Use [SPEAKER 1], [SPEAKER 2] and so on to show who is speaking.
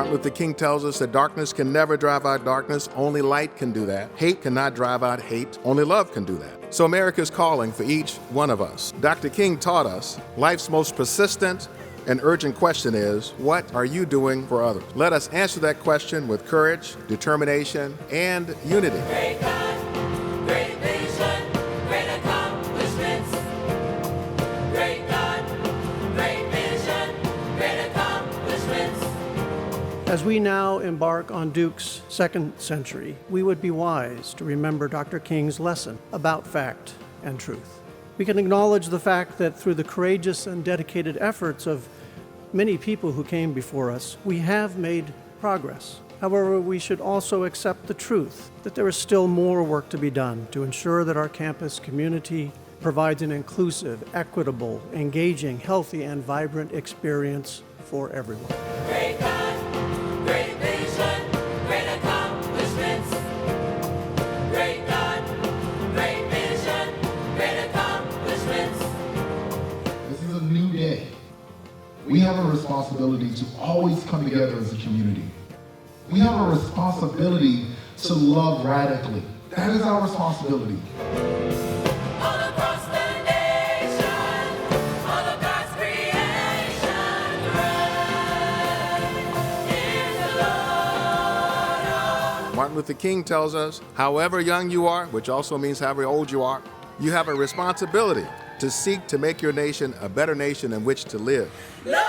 [SPEAKER 1] Martin Luther King tells us that darkness can never drive out darkness, only light can do that. Hate cannot drive out hate, only love can do that. So America is calling for each one of us. Dr. King taught us life's most persistent and urgent question is, what are you doing for others? Let us answer that question with courage, determination, and unity.
[SPEAKER 2] Great God, great vision, great accomplishments. Great God, great vision, great accomplishments.
[SPEAKER 3] As we now embark on Duke's second century, we would be wise to remember Dr. King's lesson about fact and truth. We can acknowledge the fact that through the courageous and dedicated efforts of many people who came before us, we have made progress. However, we should also accept the truth that there is still more work to be done to ensure that our campus community provides an inclusive, equitable, engaging, healthy, and vibrant experience for everyone.
[SPEAKER 2] Great God, great vision, great accomplishments. Great God, great vision, great accomplishments.
[SPEAKER 4] This is a new day. We have a responsibility to always come together as a community. We have a responsibility to love radically. That is our responsibility.
[SPEAKER 2] All across the nation, all of God's creation, great is the Lord.
[SPEAKER 1] Martin Luther King tells us, however young you are, which also means however old you are, you have a responsibility to seek to make your nation a better nation in which to live.
[SPEAKER 2] Love